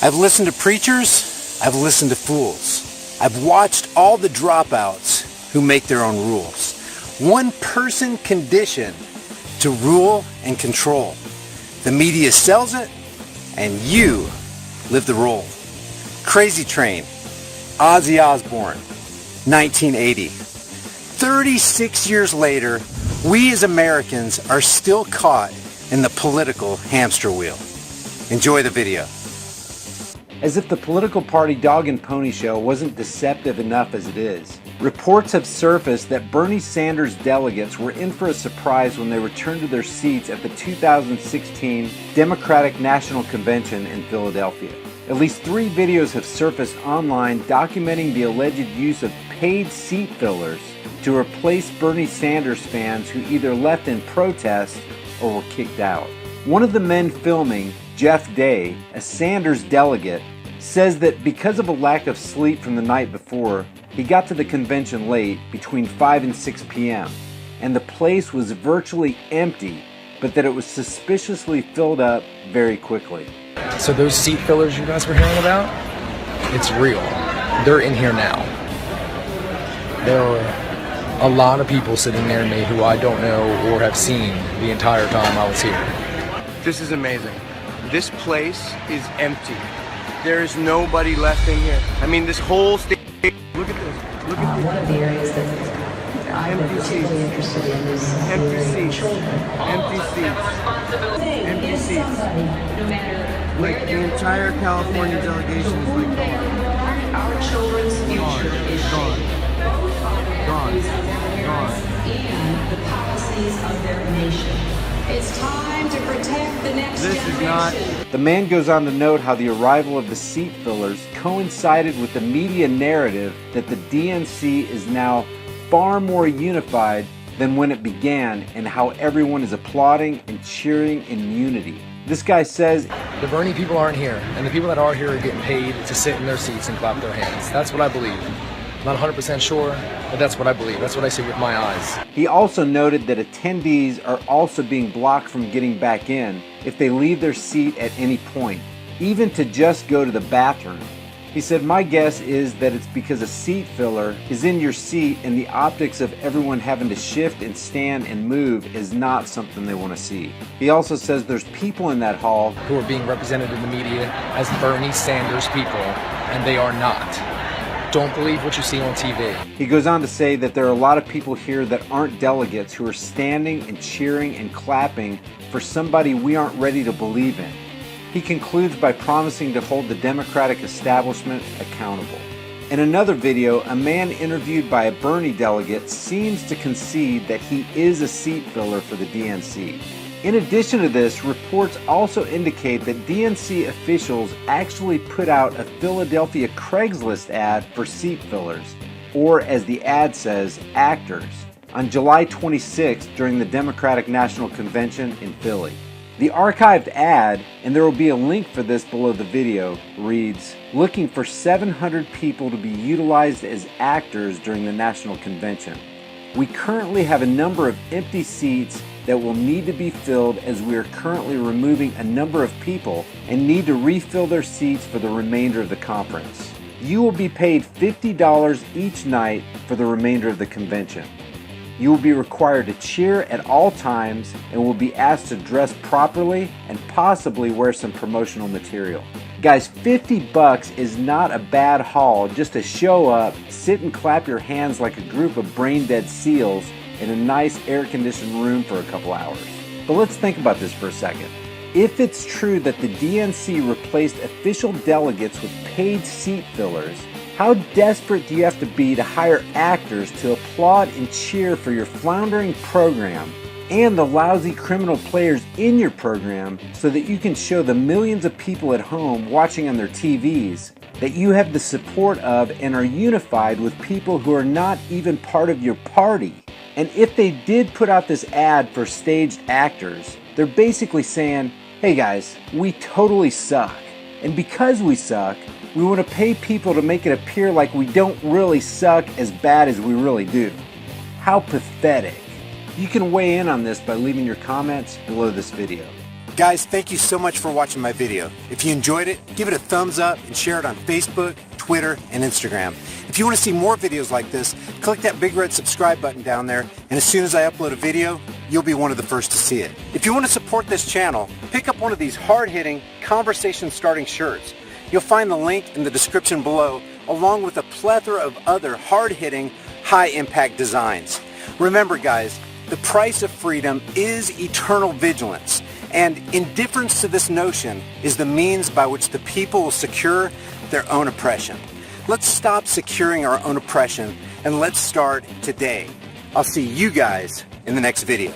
I've listened to preachers, I've listened to fools. I've watched all the dropouts who make their own rules. One person conditioned to rule and control. The media sells it, and you live the role. Crazy Train, Ozzy Osbourne, 1980. 36 years later, we as Americans are still caught in the political hamster wheel. Enjoy the video. As if the political party dog and pony show wasn't deceptive enough as it is, reports have surfaced that Bernie Sanders delegates were in for a surprise when they returned to their seats at the 2016 Democratic National Convention in Philadelphia. At least 3 videos have surfaced online documenting the alleged use of paid seat fillers to replace Bernie Sanders fans who either left in protest or were kicked out. One of the men filming, Jeff Day, a Sanders delegate, says that because of a lack of sleep from the night before, he got to the convention late, between 5 and 6 p.m., and the place was virtually empty, but that it was suspiciously filled up very quickly. So those seat fillers you guys were hearing about, it's real. They're in here now. There are a lot of people sitting near me who I don't know or have seen the entire time I was here. This is amazing. This place is empty. There is nobody left in here. I mean, this whole stage. Look at this. Look at this. One of the areas that I'm particularly interested in is Empty seats. children. Empty seats. Empty seats. Like the entire California delegation is like gone. Our children's future is Gone. Gone. Gone. and the policies of their nation. It's time to protect the next This generation. is not. The man goes on to note how the arrival of the seat fillers coincided with the media narrative that the DNC is now far more unified than when it began, and how everyone is applauding and cheering in unity. This guy says, The Bernie people aren't here, and the people that are here are getting paid to sit in their seats and clap their hands. That's what I believe. Not 100% sure, but that's what I believe. That's what I see with my eyes. he also noted that attendees are also being blocked from getting back in if they leave their seat at any point, even to just go to the bathroom. He said, my guess is that it's because a seat filler is in your seat and the optics of everyone having to shift and stand and move is not something they want to see. He also says there's people in that hall Who are being represented in the media as Bernie Sanders people, and they are not. Don't believe what you see on TV. He goes on to say that there are a lot of people here that aren't delegates who are standing and cheering and clapping for somebody we aren't ready to believe in. He concludes by promising to hold the Democratic establishment accountable. In another video, a man interviewed by a Bernie delegate seems to concede that he is a seat filler for the DNC. In addition to this, reports also indicate that DNC officials actually put out a Philadelphia Craigslist ad for seat fillers, or as the ad says, actors, on July 26th during the Democratic National Convention in Philly. The archived ad, and there will be a link for this below the video, reads, looking for 700 people to be utilized as actors during the National Convention. We currently have a number of empty seats that will need to be filled as we are currently removing a number of people and need to refill their seats for the remainder of the conference. You will be paid $50 each night for the remainder of the convention. You will be required to cheer at all times and will be asked to dress properly and possibly wear some promotional material. Guys, $50 is not a bad haul just to show up, sit and clap your hands like a group of brain-dead seals in a nice air-conditioned room for a couple hours. But let's think about this for a second. If it's true that the DNC replaced official delegates with paid seat fillers, how desperate do you have to be to hire actors to applaud and cheer for your floundering program and the lousy criminal players in your program so that you can show the millions of people at home watching on their TVs that you have the support of and are unified with people who are not even part of your party? And if they did put out this ad for staged actors, they're basically saying, hey guys, we totally suck. And because we suck, we want to pay people to make it appear like we don't really suck as bad as we really do. How pathetic. You can weigh in on this by leaving your comments below this video. Guys, thank you so much for watching my video. If you enjoyed it, give it a thumbs up and share it on Facebook, Twitter, and Instagram. If you want to see more videos like this, click that big red subscribe button down there, and as soon as I upload a video, you'll be one of the first to see it. If you want to support this channel, pick up one of these hard-hitting, conversation-starting shirts. You'll find the link in the description below, along with a plethora of other hard-hitting, high-impact designs. Remember, guys, the price of freedom is eternal vigilance. And indifference to this notion is the means by which the people will secure their own oppression. Let's stop securing our own oppression and let's start today. I'll see you guys in the next video.